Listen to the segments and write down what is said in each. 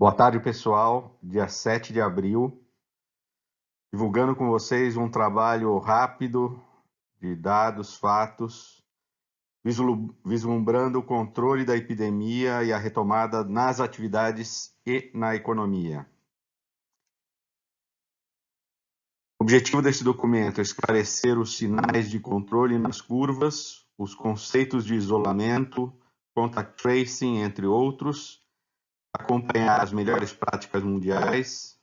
Boa tarde, pessoal. Dia 7 de abril, divulgando com vocês um trabalho rápido de dados, fatos, vislumbrando o controle da epidemia e a retomada nas atividades e na economia. O objetivo deste documento é esclarecer os sinais de controle nas curvas, os conceitos de isolamento, contact tracing, entre outros, acompanhar as melhores práticas mundiais,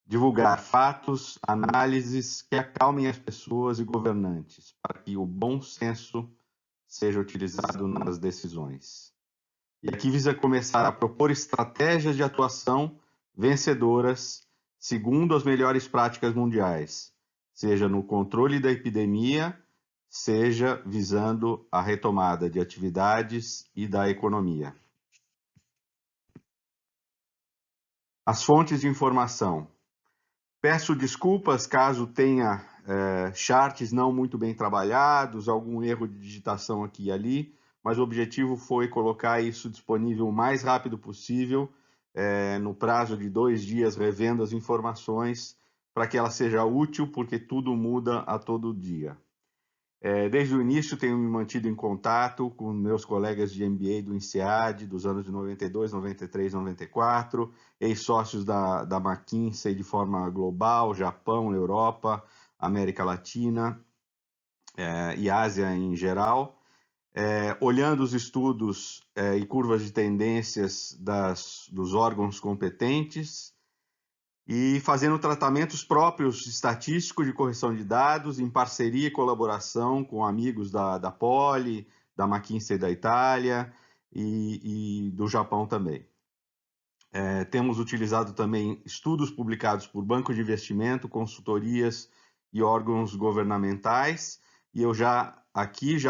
divulgar fatos, análises que acalmem as pessoas e governantes, para que o bom senso seja utilizado nas decisões. E aqui visa começar a propor estratégias de atuação vencedoras segundo as melhores práticas mundiais, seja no controle da epidemia, seja visando a retomada de atividades e da economia. As fontes de informação. Peço desculpas caso tenha charts não muito bem trabalhados, algum erro de digitação aqui e ali, mas o objetivo foi colocar isso disponível o mais rápido possível, no prazo de 2 dias, revendo as informações, para que ela seja útil, porque tudo muda a todo dia. Desde o início tenho me mantido em contato com meus colegas de MBA do INSEAD, dos anos de 92, 93, 94, ex-sócios da McKinsey de forma global, Japão, Europa, América Latina e Ásia em geral, olhando os estudos e curvas de tendências dos órgãos competentes, e fazendo tratamentos próprios estatísticos de correção de dados em parceria e colaboração com amigos da Poli, da McKinsey da Itália e do Japão também. Temos utilizado também estudos publicados por bancos de investimento, consultorias e órgãos governamentais, e eu já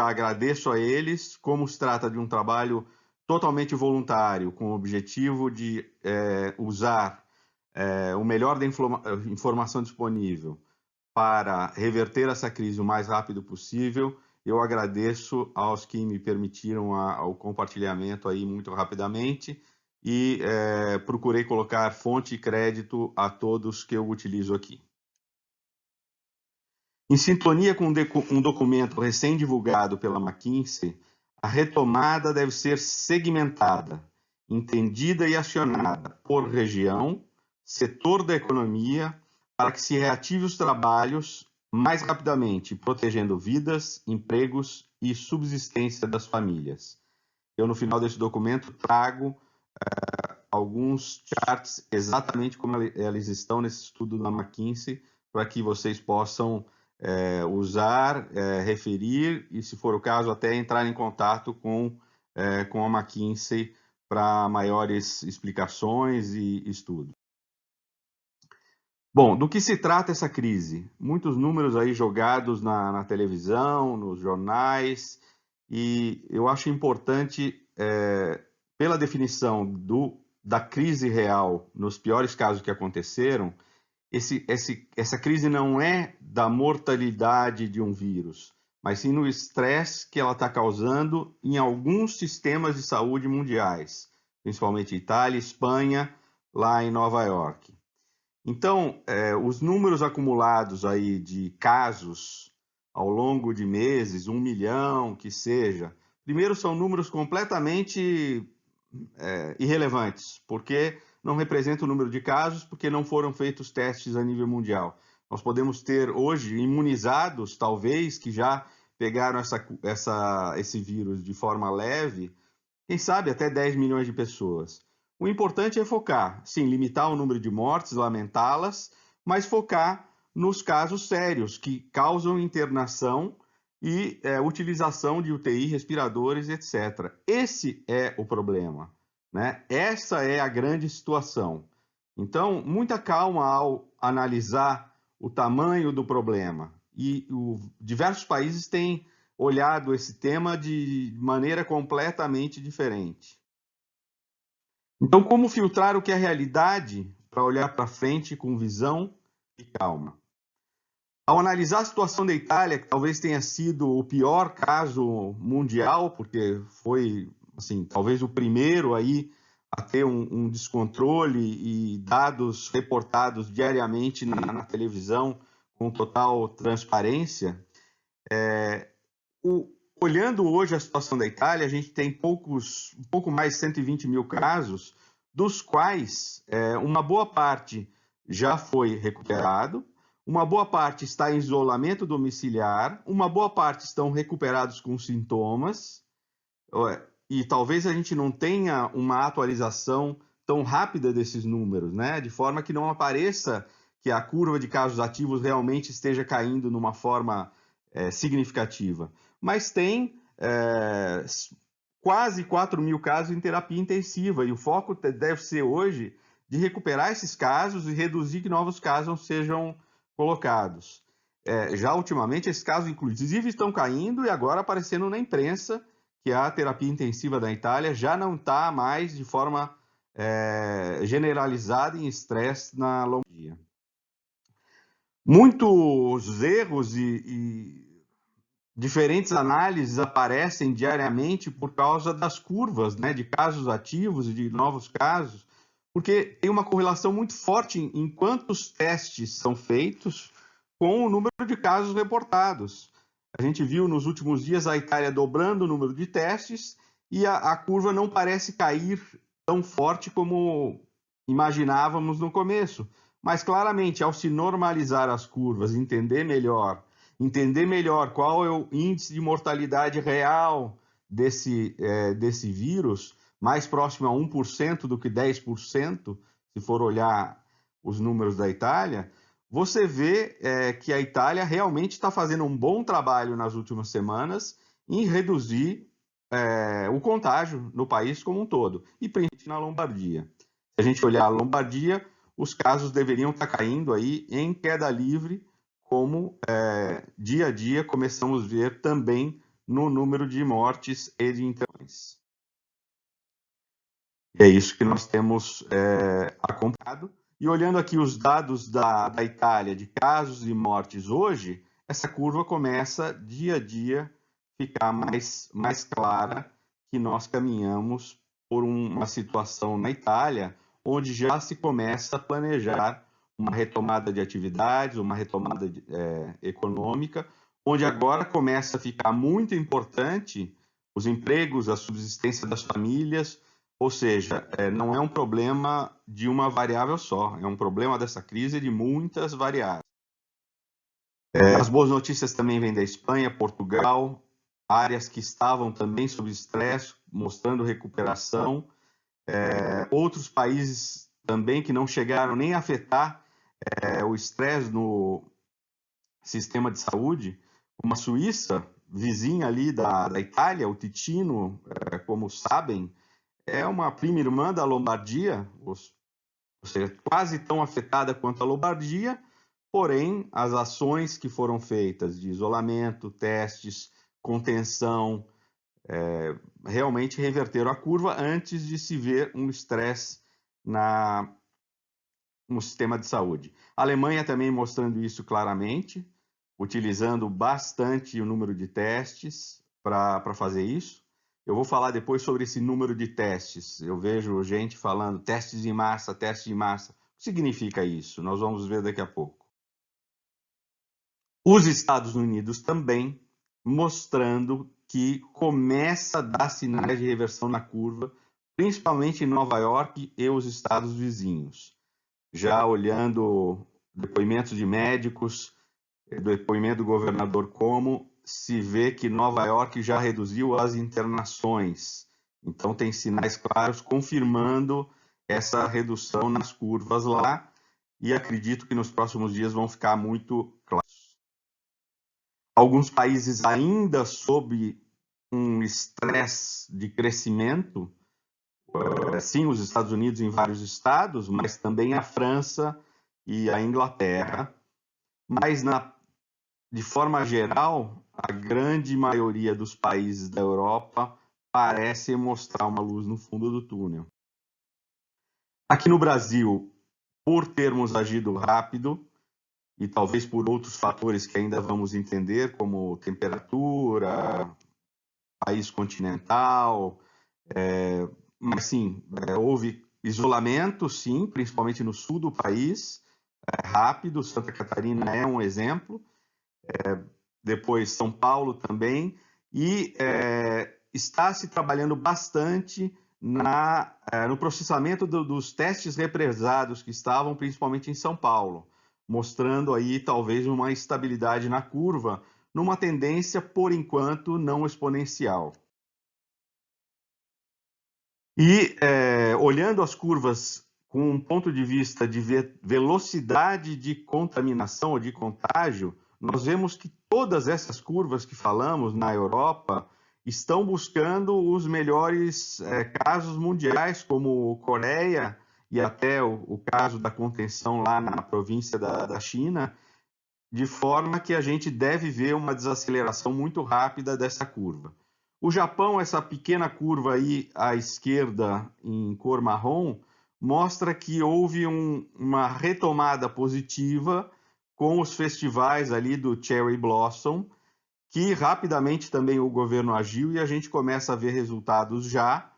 agradeço a eles, como se trata de um trabalho totalmente voluntário, com o objetivo de usar o melhor da informação disponível para reverter essa crise o mais rápido possível. Eu agradeço aos que me permitiram o compartilhamento aí muito rapidamente e procurei colocar fonte e crédito a todos que eu utilizo aqui. Em sintonia com um documento recém-divulgado pela McKinsey, a retomada deve ser segmentada, entendida e acionada por região, setor da economia, para que se reative os trabalhos mais rapidamente, protegendo vidas, empregos e subsistência das famílias. Eu, no final desse documento, trago alguns charts exatamente como eles estão nesse estudo da McKinsey, para que vocês possam usar, referir e, se for o caso, até entrar em contato com a McKinsey para maiores explicações e estudos. Bom, do que se trata essa crise? Muitos números aí jogados na televisão, nos jornais, e eu acho importante, pela definição da crise real, nos piores casos que aconteceram, essa crise não é da mortalidade de um vírus, mas sim no estresse que ela está causando em alguns sistemas de saúde mundiais, principalmente Itália, Espanha, lá em Nova York. Então, os números acumulados aí de casos ao longo de meses, 1 milhão, que seja, primeiro são números completamente irrelevantes, porque não representa o número de casos, porque não foram feitos testes a nível mundial. Nós podemos ter hoje imunizados, talvez, que já pegaram esse vírus de forma leve, quem sabe até 10 milhões de pessoas. O importante é focar, sim, limitar o número de mortes, lamentá-las, mas focar nos casos sérios que causam internação e utilização de UTI, respiradores, etc. Esse é o problema, né? Essa é a grande situação. Então, muita calma ao analisar o tamanho do problema. E diversos países têm olhado esse tema de maneira completamente diferente. Então, como filtrar o que é realidade para olhar para frente com visão e calma? Ao analisar a situação da Itália, que talvez tenha sido o pior caso mundial, porque foi, assim, talvez o primeiro aí a ter um descontrole e dados reportados diariamente na televisão com total transparência. Olhando hoje a situação da Itália, a gente tem um pouco mais de 120 mil casos, dos quais uma boa parte já foi recuperado, uma boa parte está em isolamento domiciliar, uma boa parte estão recuperados com sintomas, e talvez a gente não tenha uma atualização tão rápida desses números, né? De forma que não apareça que a curva de casos ativos realmente esteja caindo numa forma significativa. Mas tem quase 4 mil casos em terapia intensiva, e o foco deve ser hoje de recuperar esses casos e reduzir que novos casos sejam colocados. Já ultimamente, esses casos, inclusive, estão caindo e agora aparecendo na imprensa que a terapia intensiva da Itália já não está mais de forma generalizada em estresse na Lombardia. Muitos erros e diferentes análises aparecem diariamente por causa das curvas, né, de casos ativos e de novos casos, porque tem uma correlação muito forte em quantos testes são feitos com o número de casos reportados. A gente viu nos últimos dias a Itália dobrando o número de testes e a curva não parece cair tão forte como imaginávamos no começo. Mas claramente, ao se normalizar as curvas, entender melhor qual é o índice de mortalidade real desse vírus, mais próximo a 1% do que 10%, se for olhar os números da Itália, você vê que a Itália realmente está fazendo um bom trabalho nas últimas semanas em reduzir o contágio no país como um todo, e principalmente na Lombardia. Se a gente olhar a Lombardia, os casos deveriam estar caindo aí em queda livre, como dia a dia começamos a ver também no número de mortes e de internações. E é isso que nós temos acompanhado. E olhando aqui os dados da Itália de casos e mortes hoje, essa curva começa dia a dia ficar mais clara que nós caminhamos por uma situação na Itália onde já se começa a planejar uma retomada de atividades, uma retomada econômica, onde agora começa a ficar muito importante os empregos, a subsistência das famílias, ou seja, não é um problema de uma variável só, é um problema dessa crise de muitas variáveis. As boas notícias também vêm da Espanha, Portugal, áreas que estavam também sob estresse, mostrando recuperação. Outros países também que não chegaram nem a afetar o estresse no sistema de saúde, como a Suíça, vizinha ali da Itália, o Ticino, como sabem, é uma prima irmã da Lombardia, ou seja, quase tão afetada quanto a Lombardia, porém, as ações que foram feitas de isolamento, testes, contenção, realmente reverteram a curva antes de se ver um estresse no sistema de saúde. A Alemanha também mostrando isso claramente, utilizando bastante o número de testes para fazer isso. Eu vou falar depois sobre esse número de testes. Eu vejo gente falando testes em massa, testes em massa. O que significa isso? Nós vamos ver daqui a pouco. Os Estados Unidos também mostrando que começa a dar sinais de reversão na curva, principalmente em Nova York e os estados vizinhos. Já olhando depoimentos de médicos, depoimento do governador Cuomo, se vê que Nova York já reduziu as internações. Então, tem sinais claros confirmando essa redução nas curvas lá, e acredito que nos próximos dias vão ficar muito claros. Alguns países ainda sob um estresse de crescimento, sim, os Estados Unidos em vários estados, mas também a França e a Inglaterra. Mas, de forma geral, a grande maioria dos países da Europa parece mostrar uma luz no fundo do túnel. Aqui no Brasil, por termos agido rápido, e talvez por outros fatores que ainda vamos entender, como temperatura, país continental, mas sim, houve isolamento, sim, principalmente no sul do país, rápido. Santa Catarina é um exemplo, depois São Paulo também, e está se trabalhando bastante no processamento dos testes represados que estavam principalmente em São Paulo, mostrando aí talvez uma estabilidade na curva, numa tendência, por enquanto, não exponencial. E olhando as curvas com um ponto de vista de velocidade de contaminação ou de contágio, nós vemos que todas essas curvas que falamos na Europa estão buscando os melhores casos mundiais, como Coreia e até o caso da contenção lá na província da China, de forma que a gente deve ver uma desaceleração muito rápida dessa curva. O Japão, essa pequena curva aí à esquerda em cor marrom, mostra que houve uma retomada positiva com os festivais ali do Cherry Blossom, que rapidamente também o governo agiu e a gente começa a ver resultados já.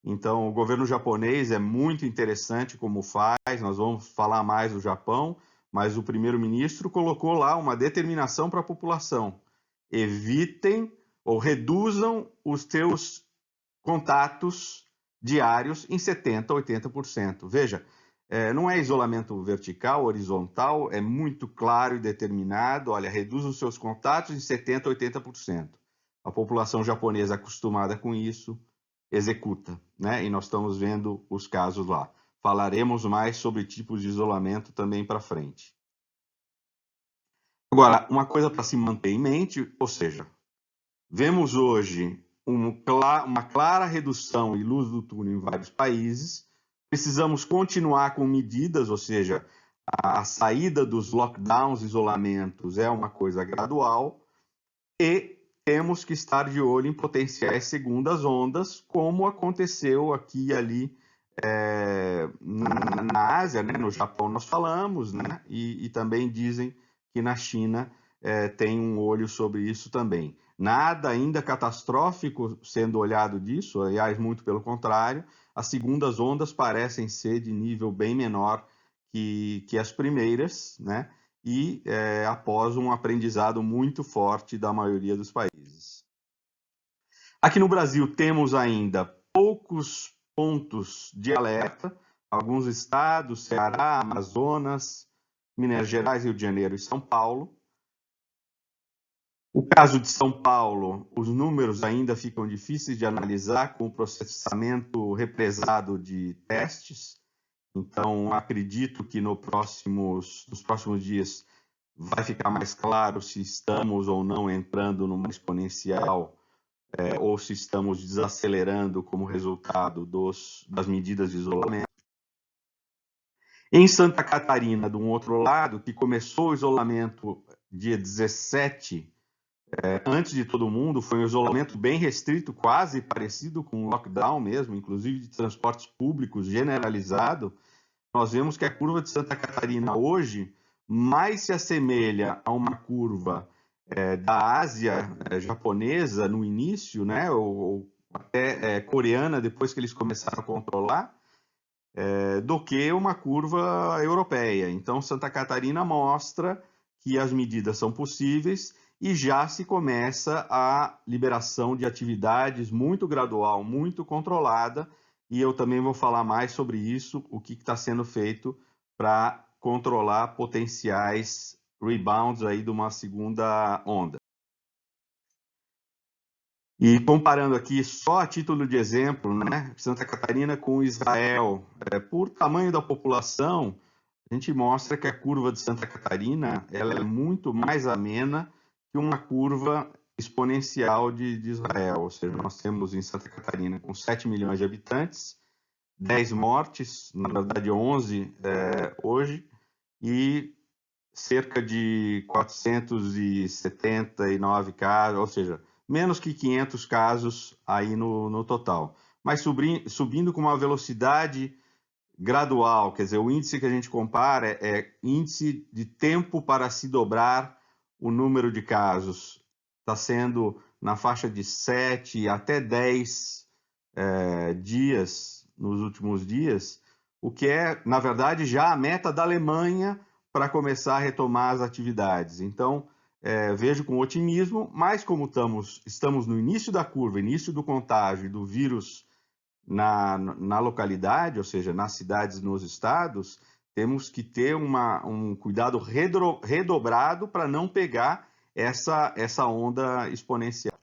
Então, o governo japonês é muito interessante como faz, nós vamos falar mais do Japão, mas o primeiro-ministro colocou lá uma determinação para a população: evitem ou reduzam os teus contatos diários em 70%, 80%. Veja, não é isolamento vertical, horizontal, é muito claro e determinado. Olha, reduza os seus contatos em 70%, 80%. A população japonesa acostumada com isso executa, né? E nós estamos vendo os casos lá. Falaremos mais sobre tipos de isolamento também para frente. Agora, uma coisa para se manter em mente, ou seja, vemos hoje uma clara redução e luz do túnel em vários países. Precisamos continuar com medidas, ou seja, a saída dos lockdowns, isolamentos, é uma coisa gradual, e temos que estar de olho em potenciais segundas ondas, como aconteceu aqui e ali na Ásia, né? No Japão nós falamos, né? E também dizem que na China tem um olho sobre isso também. Nada ainda catastrófico sendo olhado disso, aliás, muito pelo contrário. As segundas ondas parecem ser de nível bem menor que as primeiras, né? E após um aprendizado muito forte da maioria dos países. Aqui no Brasil temos ainda poucos pontos de alerta, alguns estados, Ceará, Amazonas, Minas Gerais, Rio de Janeiro e São Paulo. O caso de São Paulo, os números ainda ficam difíceis de analisar com o processamento represado de testes. Então, acredito que nos próximos dias vai ficar mais claro se estamos ou não entrando numa exponencial ou se estamos desacelerando como resultado das medidas de isolamento. Em Santa Catarina, de um outro lado, que começou o isolamento dia 17, antes de todo mundo, foi um isolamento bem restrito, quase parecido com um lockdown mesmo, inclusive de transportes públicos generalizado. Nós vemos que a curva de Santa Catarina hoje mais se assemelha a uma curva da Ásia japonesa no início, né, ou até coreana depois que eles começaram a controlar, do que uma curva europeia. Então, Santa Catarina mostra que as medidas são possíveis e já se começa a liberação de atividades muito gradual, muito controlada, e eu também vou falar mais sobre isso, o que está sendo feito para controlar potenciais rebounds aí de uma segunda onda. E comparando aqui só a título de exemplo, né, Santa Catarina com Israel, por tamanho da população, a gente mostra que a curva de Santa Catarina ela é muito mais amena que uma curva exponencial de Israel. Ou seja, nós temos em Santa Catarina, com 7 milhões de habitantes, 10 mortes, na verdade 11 hoje, e cerca de 479 casos, ou seja, menos que 500 casos aí no total. Mas subindo com uma velocidade gradual, quer dizer, o índice que a gente compara é índice de tempo para se dobrar o número de casos. Está sendo na faixa de 7 até 10 dias, nos últimos dias, o que é, na verdade, já a meta da Alemanha para começar a retomar as atividades. Então, vejo com otimismo, mas como estamos no início da curva, início do contágio do vírus na localidade, ou seja, nas cidades, nos estados, temos que ter um cuidado redobrado para não pegar essa onda exponencial.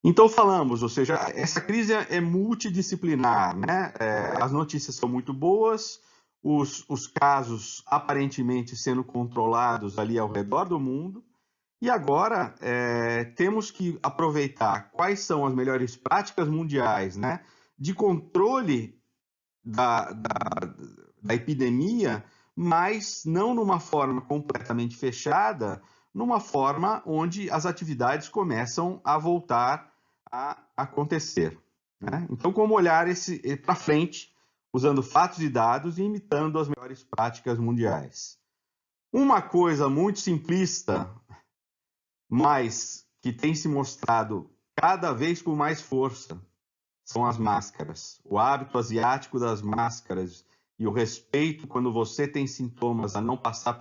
Então falamos, ou seja, essa crise é multidisciplinar, né? As notícias são muito boas, os casos aparentemente sendo controlados ali ao redor do mundo, e agora temos que aproveitar quais são as melhores práticas mundiais, né, de controle da epidemia, mas não numa forma completamente fechada, numa forma onde as atividades começam a voltar a acontecer, né? Então, como olhar para frente, usando fatos e dados e imitando as melhores práticas mundiais. Uma coisa muito simplista, mas que tem se mostrado cada vez com mais força, são as máscaras. O hábito asiático das máscaras e o respeito quando você tem sintomas a não passar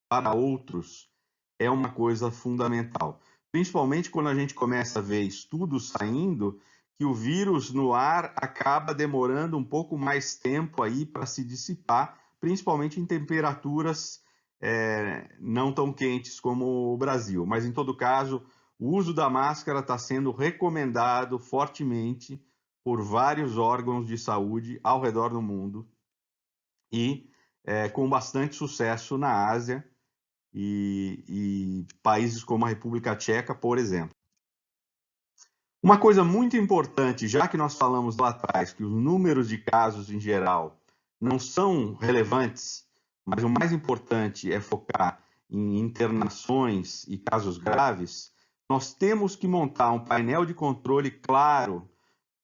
para outros é uma coisa fundamental. Principalmente quando a gente começa a ver estudos saindo que o vírus no ar acaba demorando um pouco mais tempo aí para se dissipar, principalmente em temperaturas não tão quentes como o Brasil. Mas, em todo caso, o uso da máscara está sendo recomendado fortemente por vários órgãos de saúde ao redor do mundo e com bastante sucesso na Ásia e países como a República Tcheca, por exemplo. Uma coisa muito importante, já que nós falamos lá atrás que os números de casos em geral não são relevantes, mas o mais importante é focar em internações e casos graves, nós temos que montar um painel de controle claro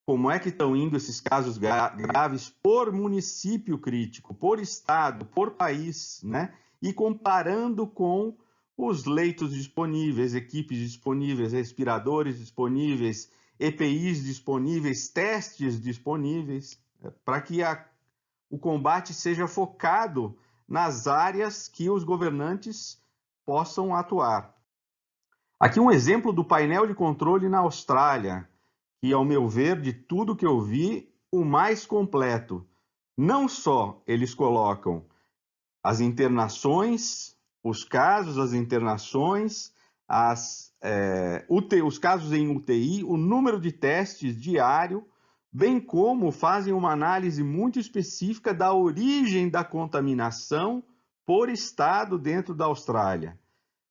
como é que estão indo esses casos graves por município crítico, por estado, por país, né? E comparando com os leitos disponíveis, equipes disponíveis, respiradores disponíveis, EPIs disponíveis, testes disponíveis, para que o combate seja focado nas áreas que os governantes possam atuar. Aqui um exemplo do painel de controle na Austrália, que, ao meu ver, de tudo que eu vi, o mais completo. Não só eles colocam as internações, os casos, as internações, os casos em UTI, o número de testes diário, bem como fazem uma análise muito específica da origem da contaminação por estado dentro da Austrália.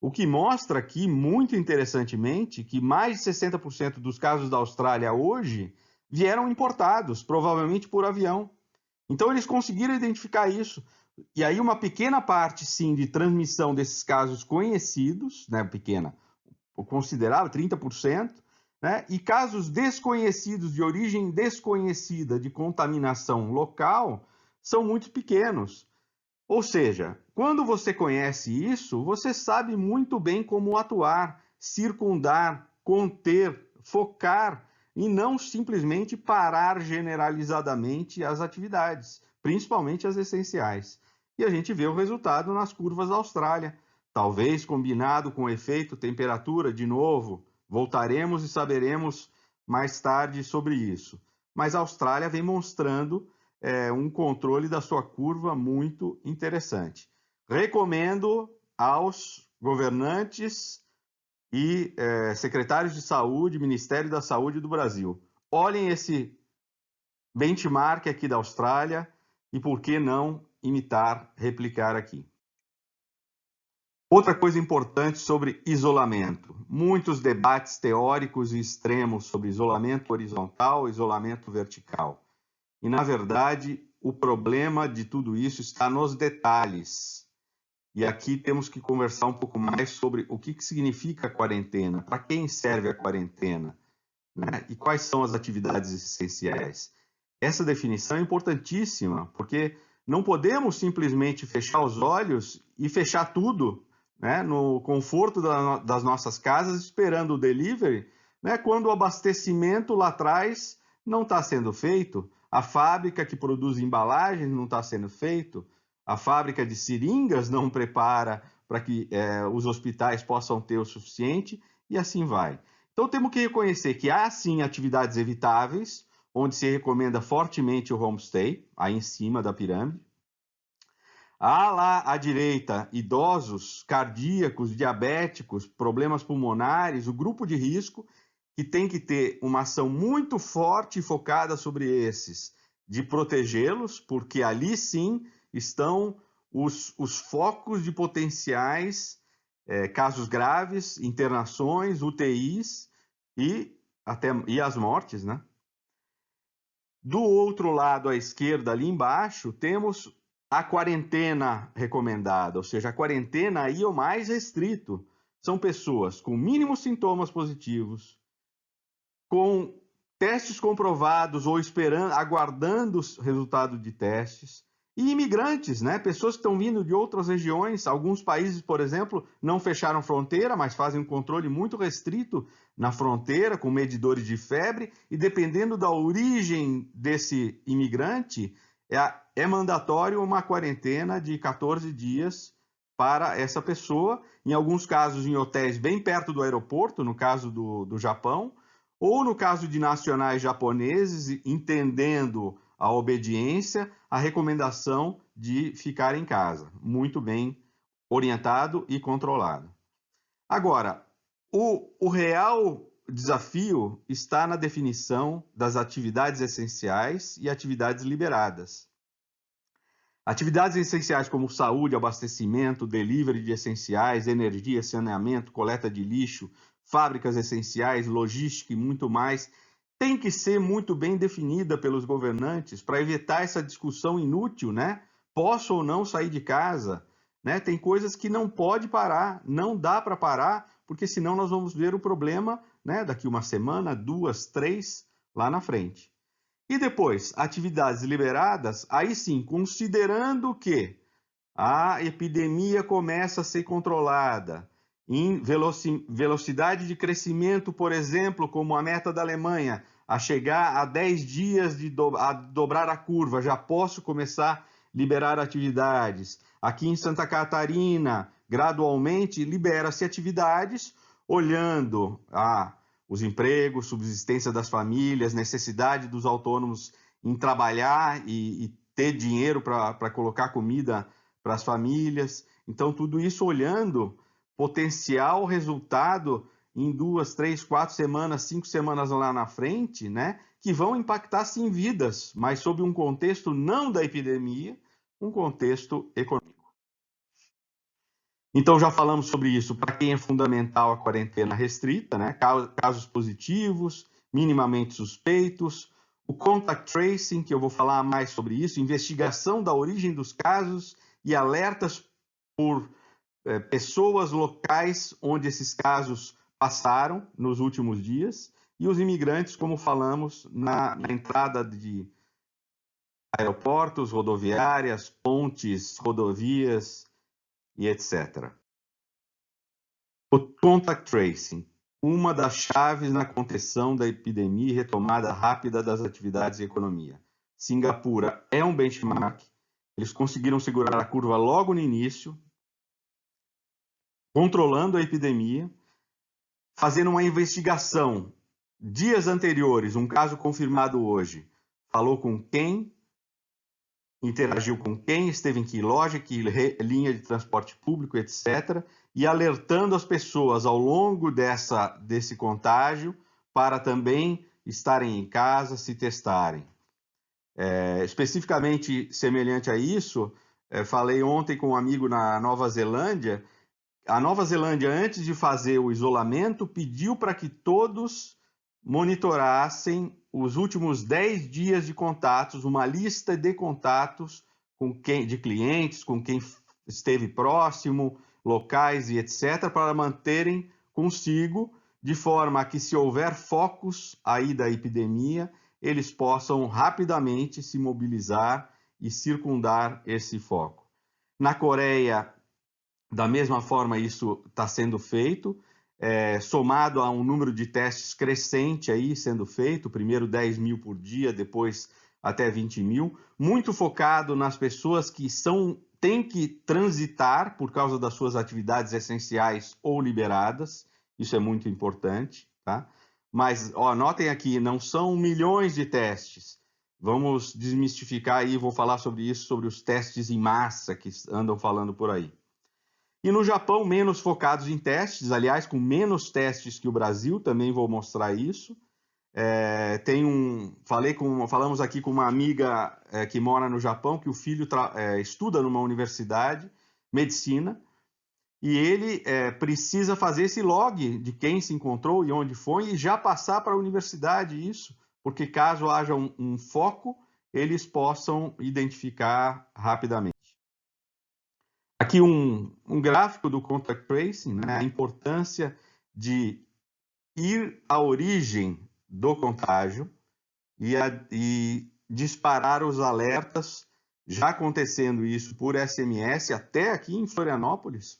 O que mostra aqui, muito interessantemente, que mais de 60% dos casos da Austrália hoje vieram importados, provavelmente por avião. Então, eles conseguiram identificar isso. E aí, uma pequena parte, sim, de transmissão desses casos conhecidos, né, pequena, considerável, 30%, né, e casos desconhecidos, de origem desconhecida, de contaminação local, são muito pequenos. Ou seja, quando você conhece isso, você sabe muito bem como atuar, circundar, conter, focar e não simplesmente parar generalizadamente as atividades, principalmente as essenciais. E a gente vê o resultado nas curvas da Austrália. Talvez combinado com o efeito temperatura, de novo, voltaremos e saberemos mais tarde sobre isso. Mas a Austrália vem mostrando um controle da sua curva muito interessante. Recomendo aos governantes e secretários de saúde, Ministério da Saúde do Brasil, olhem esse benchmark aqui da Austrália e por que não imitar, replicar aqui. Outra coisa importante sobre isolamento. Muitos debates teóricos e extremos sobre isolamento horizontal, isolamento vertical. E, na verdade, o problema de tudo isso está nos detalhes. E aqui temos que conversar um pouco mais sobre o que significa a quarentena, para quem serve a quarentena, né? E quais são as atividades essenciais. Essa definição é importantíssima, porque não podemos simplesmente fechar os olhos e fechar tudo, né, no conforto das nossas casas, esperando o delivery, né, quando o abastecimento lá atrás não está sendo feito, a fábrica que produz embalagens não está sendo feito, a fábrica de seringas não prepara para que os hospitais possam ter o suficiente, e assim vai. Então temos que reconhecer que há sim atividades evitáveis, onde se recomenda fortemente o homestay, aí em cima da pirâmide. Há lá à direita idosos, cardíacos, diabéticos, problemas pulmonares, o grupo de risco, que tem que ter uma ação muito forte e focada sobre esses, de protegê-los, porque ali sim estão os focos de potenciais casos graves, internações, UTIs e as mortes, né? Do outro lado, à esquerda, ali embaixo, temos a quarentena recomendada, ou seja, a quarentena aí é o mais restrito. São pessoas com mínimos sintomas positivos, com testes comprovados ou esperando, aguardando o resultado de testes, e imigrantes, né? Pessoas que estão vindo de outras regiões. Alguns países, por exemplo, não fecharam fronteira, mas fazem um controle muito restrito na fronteira, com medidores de febre, e dependendo da origem desse imigrante, é mandatório uma quarentena de 14 dias para essa pessoa, em alguns casos em hotéis bem perto do aeroporto, no caso do Japão, ou no caso de nacionais japoneses, entendendo a obediência, a recomendação de ficar em casa, muito bem orientado e controlado. Agora, o real desafio está na definição das atividades essenciais e atividades liberadas. Atividades essenciais como saúde, abastecimento, delivery de essenciais, energia, saneamento, coleta de lixo, fábricas essenciais, logística e muito mais, tem que ser muito bem definida pelos governantes para evitar essa discussão inútil, né? Posso ou não sair de casa? Né? Tem coisas que não pode parar, não dá para parar, porque senão nós vamos ver o problema, né, daqui uma semana, 2, 3, lá na frente. E depois, atividades liberadas, aí sim, considerando que a epidemia começa a ser controlada, em velocidade de crescimento, por exemplo, como a meta da Alemanha, a chegar a 10 dias a dobrar a curva, já posso começar a liberar atividades. Aqui em Santa Catarina, gradualmente, libera-se atividades, olhando os empregos, subsistência das famílias, necessidade dos autônomos em trabalhar e ter dinheiro para colocar comida para as famílias. Então, tudo isso olhando potencial resultado em 2, 3, 4 semanas, 5 semanas lá na frente, né? Que vão impactar sim vidas, mas sob um contexto não da epidemia, um contexto econômico. Então, já falamos sobre isso, para quem é fundamental a quarentena restrita, né? Casos positivos, minimamente suspeitos, o contact tracing, que eu vou falar mais sobre isso, investigação da origem dos casos e alertas por pessoas locais onde esses casos passaram nos últimos dias, e os imigrantes, como falamos, na entrada de aeroportos, rodoviárias, pontes, rodovias e etc. O contact tracing, uma das chaves na contenção da epidemia e retomada rápida das atividades e economia. Singapura é um benchmark, eles conseguiram segurar a curva logo no início, controlando a epidemia, fazendo uma investigação dias anteriores, um caso confirmado hoje, falou com quem, interagiu com quem, esteve em que loja, que linha de transporte público, etc., e alertando as pessoas ao longo desse contágio para também estarem em casa, se testarem. Especificamente semelhante a isso, falei ontem com um amigo na Nova Zelândia. A Nova Zelândia, antes de fazer o isolamento, pediu para que todos monitorassem os últimos 10 dias de contatos, uma lista de contatos de clientes, com quem esteve próximo, locais e etc., para manterem consigo, de forma que, se houver focos aí da epidemia, eles possam rapidamente se mobilizar e circundar esse foco. Na Coreia, da mesma forma, isso está sendo feito. somado a um número de testes crescente aí sendo feito, primeiro 10 mil por dia, depois até 20 mil, muito focado nas pessoas que têm que transitar por causa das suas atividades essenciais ou liberadas, isso é muito importante, tá? Mas, notem aqui, não são milhões de testes. Vamos desmistificar aí, vou falar sobre isso, sobre os testes em massa que andam falando por aí. E no Japão, menos focados em testes, aliás, com menos testes que o Brasil, também vou mostrar isso. Falamos aqui com uma amiga que mora no Japão, que o filho estuda numa universidade, medicina, e ele precisa fazer esse log de quem se encontrou e onde foi e já passar para a universidade isso, porque caso haja um foco, eles possam identificar rapidamente. Aqui um gráfico do contact tracing, né? A importância de ir à origem do contágio e disparar os alertas, já acontecendo isso por SMS, até aqui em Florianópolis,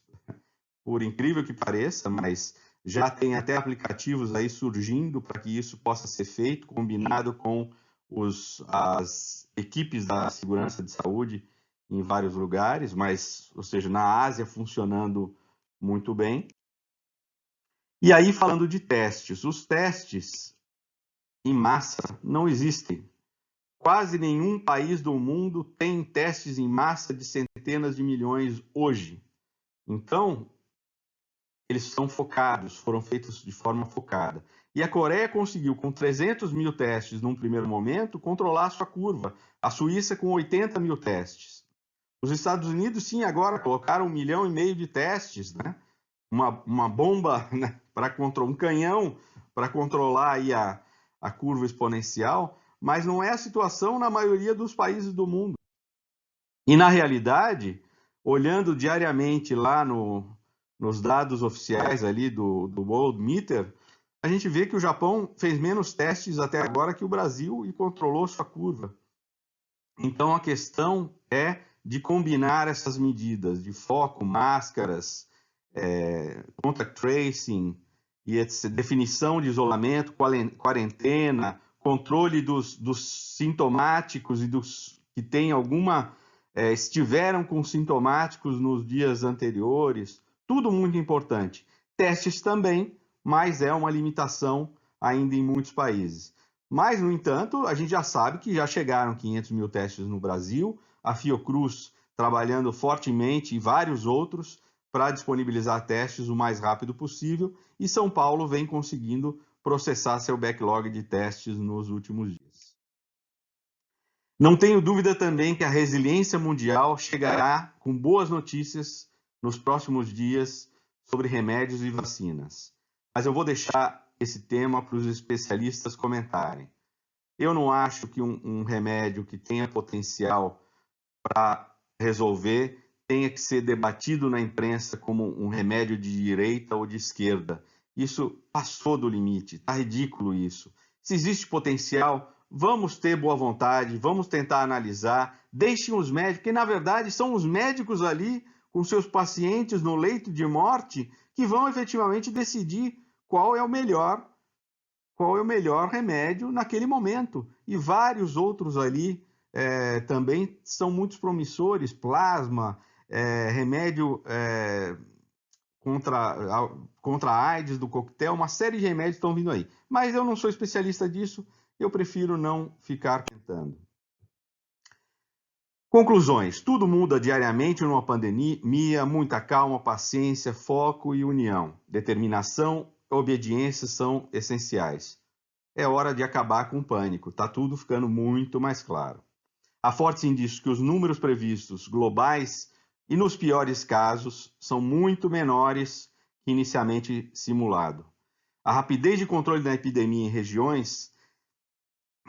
por incrível que pareça, mas já tem até aplicativos aí surgindo para que isso possa ser feito, combinado com as equipes da segurança de saúde em vários lugares, ou seja, na Ásia funcionando muito bem. E aí, falando de testes, os testes em massa não existem. Quase nenhum país do mundo tem testes em massa de centenas de milhões hoje. Então, eles são focados, foram feitos de forma focada. E a Coreia conseguiu, com 300 mil testes num primeiro momento, controlar a sua curva. A Suíça com 80 mil testes. Os Estados Unidos, sim, agora colocaram 1,5 milhão de testes, né? Uma bomba, né, para controlar, um canhão para controlar aí a curva exponencial, mas não é a situação na maioria dos países do mundo. E, na realidade, olhando diariamente lá nos dados oficiais ali do World Meter, a gente vê que o Japão fez menos testes até agora que o Brasil e controlou sua curva. Então, a questão é de combinar essas medidas de foco, máscaras, contact tracing, e definição de isolamento, quarentena, controle dos sintomáticos e dos que têm estiveram com sintomáticos nos dias anteriores, tudo muito importante. Testes também, mas é uma limitação ainda em muitos países. Mas, no entanto, a gente já sabe que já chegaram 500 mil testes no Brasil, a Fiocruz trabalhando fortemente e vários outros para disponibilizar testes o mais rápido possível, e São Paulo vem conseguindo processar seu backlog de testes nos últimos dias. Não tenho dúvida também que a resiliência mundial chegará com boas notícias nos próximos dias sobre remédios e vacinas. Mas eu vou deixar esse tema para os especialistas comentarem. Eu não acho que um remédio que tenha potencial para resolver tenha que ser debatido na imprensa como um remédio de direita ou de esquerda. Isso passou do limite, está ridículo isso. Se existe potencial, vamos ter boa vontade, vamos tentar analisar, deixem os médicos, porque na verdade são os médicos ali com seus pacientes no leito de morte que vão efetivamente decidir qual é o melhor remédio naquele momento. E vários outros ali também são muito promissores, plasma, remédio contra a AIDS do coquetel, uma série de remédios estão vindo aí. Mas eu não sou especialista disso, eu prefiro não ficar tentando. Conclusões. Tudo muda diariamente numa pandemia, muita calma, paciência, foco e união. Determinação e obediência são essenciais. É hora de acabar com o pânico, está tudo ficando muito mais claro. Há fortes indícios que os números previstos globais e, nos piores casos, são muito menores que inicialmente simulado. A rapidez de controle da epidemia em regiões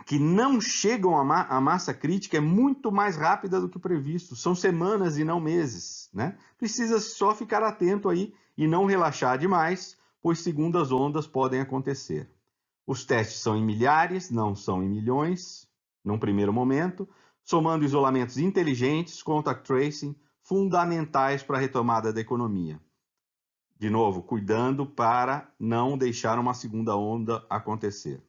que não chegam à massa crítica é muito mais rápida do que previsto. São semanas e não meses, né? Precisa só ficar atento aí e não relaxar demais, pois segundas ondas podem acontecer. Os testes são em milhares, não são em milhões, num primeiro momento, somando isolamentos inteligentes, contact tracing, fundamentais para a retomada da economia. de novo, cuidando para não deixar uma segunda onda acontecer.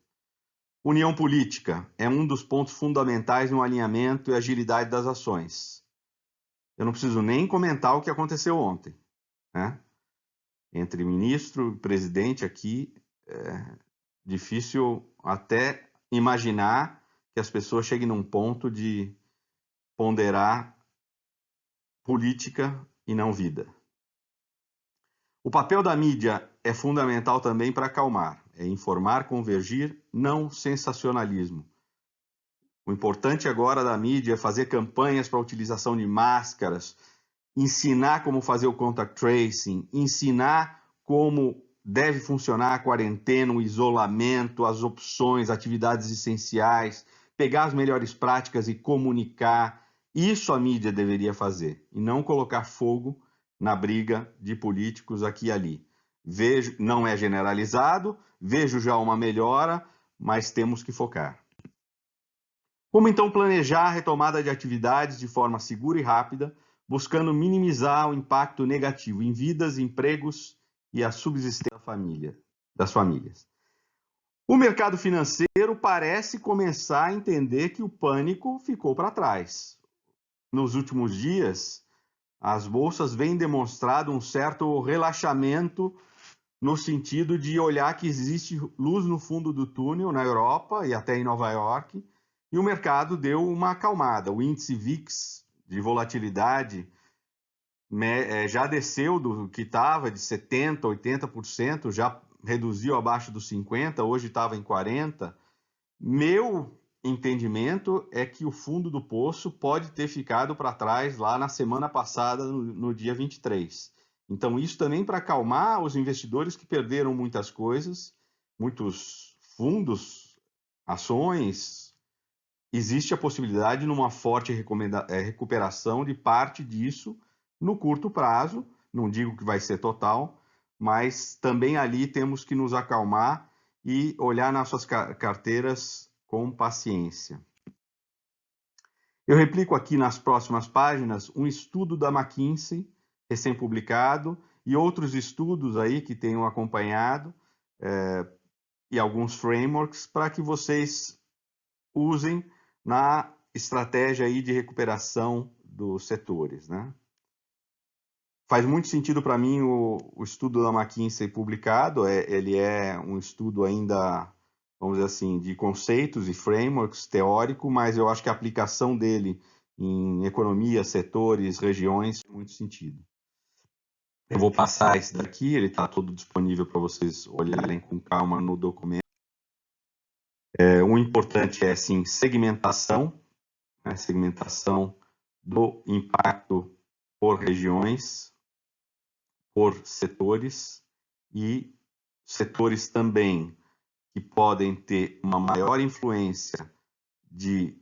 União política é um dos pontos fundamentais no alinhamento e agilidade das ações. Eu não preciso nem comentar o que aconteceu ontem, né? Entre ministro e presidente aqui, é difícil até imaginar que as pessoas cheguem num ponto de ponderar política e não vida. O papel da mídia é fundamental também para acalmar, é informar, convergir, não sensacionalismo. O importante agora da mídia é fazer campanhas para a utilização de máscaras, ensinar como fazer o contact tracing, ensinar como deve funcionar a quarentena, o isolamento, as opções, atividades essenciais, pegar as melhores práticas e comunicar. Isso a mídia deveria fazer, e não colocar fogo na briga de políticos aqui e ali. Vejo, não é generalizado, vejo já uma melhora, mas temos que focar. Como então planejar a retomada de atividades de forma segura e rápida, buscando minimizar o impacto negativo em vidas, empregos e a subsistência das famílias? O mercado financeiro parece começar a entender que o pânico ficou para trás. Nos últimos dias, as bolsas vêm demonstrando um certo relaxamento no sentido de olhar que existe luz no fundo do túnel na Europa e até em Nova York, e o mercado deu uma acalmada. O índice VIX de volatilidade já desceu do que estava de 70%, 80%, já reduziu abaixo dos 50%, hoje estava em 40%. Meu entendimento é que o fundo do poço pode ter ficado para trás lá na semana passada, no dia 23. Então, isso também para acalmar os investidores que perderam muitas coisas, muitos fundos, ações. Existe a possibilidade de uma forte recuperação de parte disso no curto prazo. Não digo que vai ser total, mas também ali temos que nos acalmar e olhar nossas carteiras com paciência. Eu replico aqui nas próximas páginas um estudo da McKinsey, recém-publicado, e outros estudos aí que tenham acompanhado, e alguns frameworks para que vocês usem na estratégia aí de recuperação dos setores, né? Faz muito sentido para mim o estudo da McKinsey publicado, ele é um estudo ainda, vamos dizer assim, de conceitos e frameworks teórico, mas eu acho que a aplicação dele em economia, setores, regiões, faz muito sentido. Eu vou passar esse daqui, ele está todo disponível para vocês olharem com calma no documento. O importante é, sim, segmentação, né? Segmentação do impacto por regiões, por setores, e setores também que podem ter uma maior influência de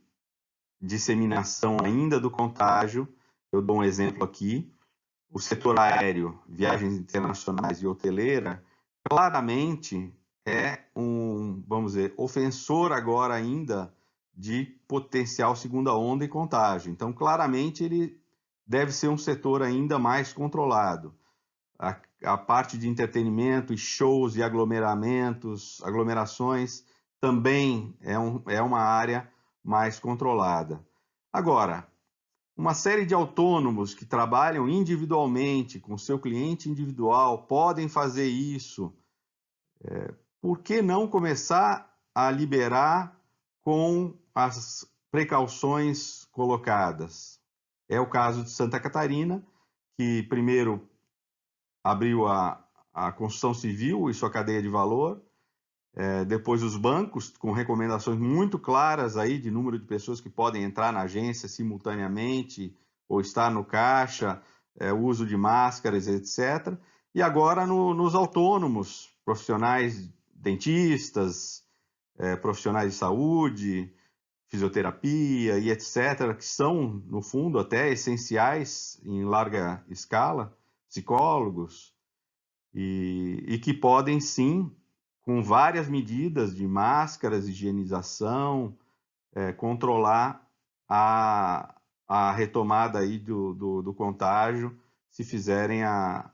disseminação ainda do contágio. Eu dou um exemplo aqui. O setor aéreo, viagens internacionais e hoteleira, claramente é vamos dizer, ofensor agora ainda de potencial segunda onda e contágio. Então, claramente, ele deve ser um setor ainda mais controlado. A parte de entretenimento e shows e aglomerações também é uma área mais controlada. Agora, uma série de autônomos que trabalham individualmente com seu cliente individual podem fazer isso. Por que não começar a liberar com as precauções colocadas? É o caso de Santa Catarina, que primeiro abriu a construção civil e sua cadeia de valor, depois os bancos, com recomendações muito claras aí de número de pessoas que podem entrar na agência simultaneamente ou estar no caixa, uso de máscaras, etc. E agora nos autônomos, profissionais, dentistas, profissionais de saúde, fisioterapia e etc., que são, no fundo, até essenciais em larga escala, psicólogos, e que podem, sim, com várias medidas de máscaras, higienização, controlar a retomada aí do contágio, se fizerem a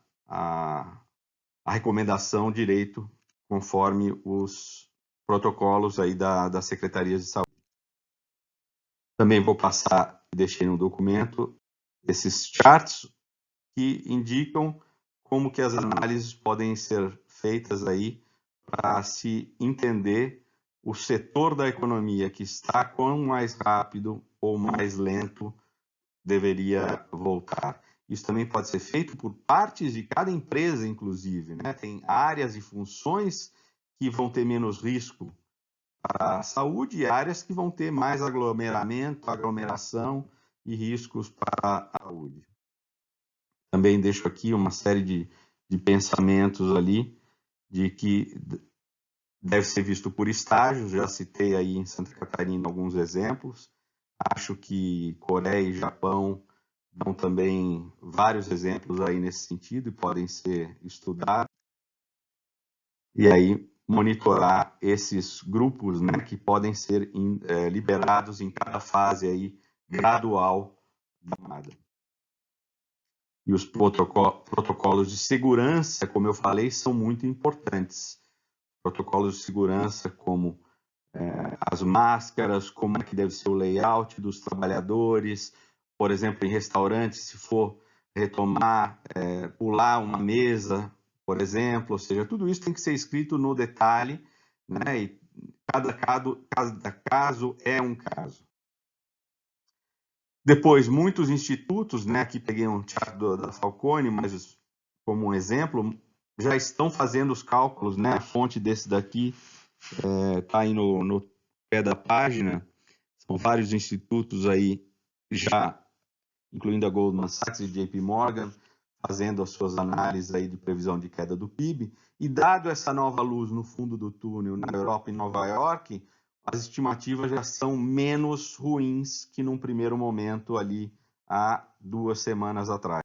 a recomendação direito conforme os protocolos aí das secretarias de saúde. Também vou passar, deixei no documento, esses charts que indicam como que as análises podem ser feitas aí para se entender o setor da economia que está quão mais rápido ou mais lento deveria voltar. Isso também pode ser feito por partes de cada empresa, inclusive, né? Tem áreas e funções que vão ter menos risco para a saúde e áreas que vão ter mais aglomeramento, aglomeração e riscos para a saúde. Também deixo aqui uma série de pensamentos ali, de que deve ser visto por estágios, já citei aí em Santa Catarina alguns exemplos, acho que Coreia e Japão dão também vários exemplos aí nesse sentido e podem ser estudados. E aí monitorar esses grupos, né, que podem ser liberados em cada fase aí gradual da camada. E os protocolos de segurança, como eu falei, são muito importantes. Protocolos de segurança como as máscaras, como é que deve ser o layout dos trabalhadores, por exemplo, em restaurantes, se for retomar, pular uma mesa, por exemplo, ou seja, tudo isso tem que ser escrito no detalhe, né? E cada caso é um caso. Depois, muitos institutos, né? Aqui peguei um chat da Falcone, mas como um exemplo, já estão fazendo os cálculos, né? A fonte desse daqui está aí no pé da página. São vários institutos aí já, incluindo a Goldman Sachs e JP Morgan, fazendo as suas análises aí de previsão de queda do PIB. E dado essa nova luz no fundo do túnel na Europa e Nova York, as estimativas já são menos ruins que num primeiro momento ali há 2 semanas atrás.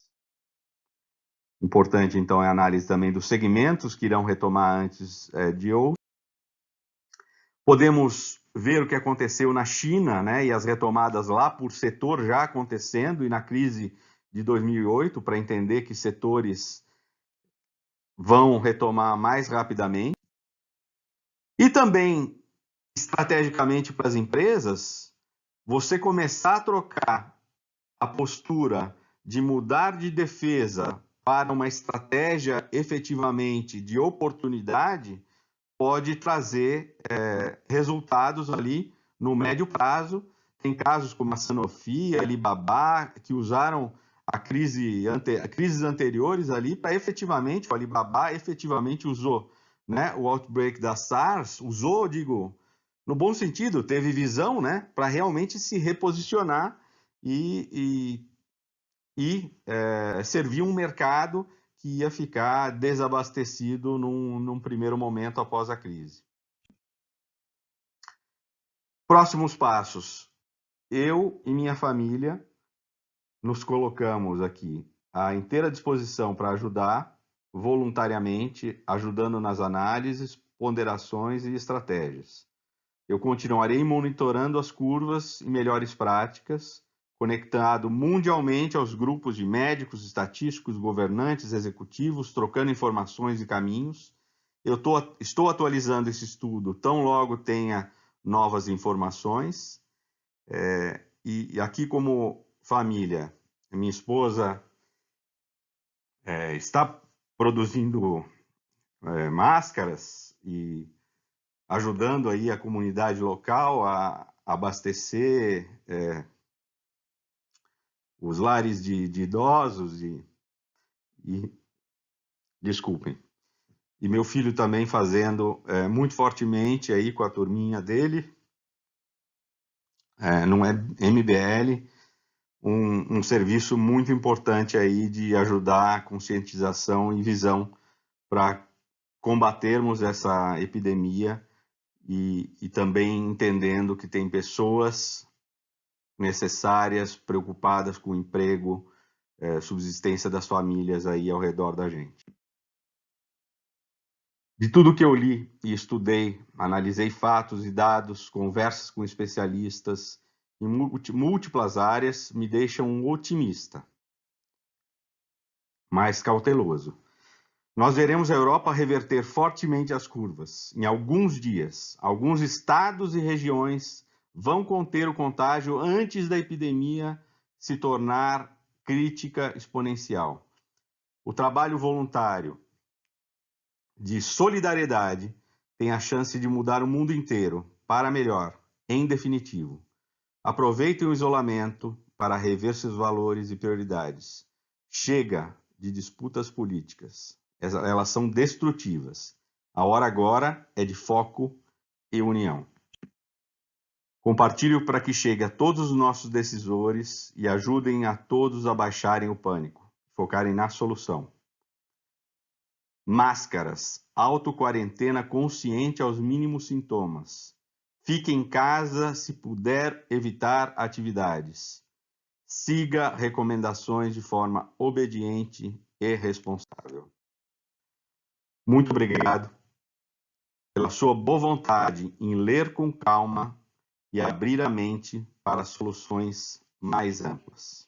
Importante, então, é a análise também dos segmentos que irão retomar antes de outros. Podemos ver o que aconteceu na China, né, e as retomadas lá por setor já acontecendo, e na crise de 2008, para entender que setores vão retomar mais rapidamente. E também, estrategicamente para as empresas, você começar a trocar a postura de mudar de defesa para uma estratégia efetivamente de oportunidade, pode trazer resultados ali no médio prazo. Tem casos como a Sanofi, a Alibaba, que usaram crises anteriores ali para efetivamente, o Alibaba efetivamente usou, né, o outbreak da SARS, usou, digo, no bom sentido, teve visão, né, para realmente se reposicionar e servir um mercado que ia ficar desabastecido num primeiro momento após a crise. Próximos passos. Eu e minha família nos colocamos aqui à inteira disposição para ajudar voluntariamente, ajudando nas análises, ponderações e estratégias. Eu continuarei monitorando as curvas e melhores práticas, conectado mundialmente aos grupos de médicos, estatísticos, governantes, executivos, trocando informações e caminhos. Eu estou atualizando esse estudo tão logo tenha novas informações. E aqui, como família, minha esposa está produzindo máscaras e ajudando aí a comunidade local a abastecer os lares de idosos desculpem. E meu filho também fazendo muito fortemente aí com a turminha dele, no MBL, um serviço muito importante aí de ajudar a conscientização e visão para combatermos essa epidemia e também entendendo que tem pessoas necessárias, preocupadas com o emprego, subsistência das famílias aí ao redor da gente. De tudo que eu li e estudei, analisei fatos e dados, conversas com especialistas em múltiplas áreas, me deixam um otimista, mas cauteloso. Nós veremos a Europa reverter fortemente as curvas. Em alguns dias, alguns estados e regiões vão conter o contágio antes da epidemia se tornar crítica exponencial. O trabalho voluntário de solidariedade tem a chance de mudar o mundo inteiro para melhor, em definitivo. Aproveitem o isolamento para rever seus valores e prioridades. Chega de disputas políticas. Elas são destrutivas. A hora agora é de foco e união. Compartilhe para que chegue a todos os nossos decisores e ajudem a todos a baixarem o pânico, focarem na solução. Máscaras, autoquarentena consciente aos mínimos sintomas. Fique em casa se puder evitar atividades. Siga recomendações de forma obediente e responsável. Muito obrigado pela sua boa vontade em ler com calma e abrir a mente para soluções mais amplas.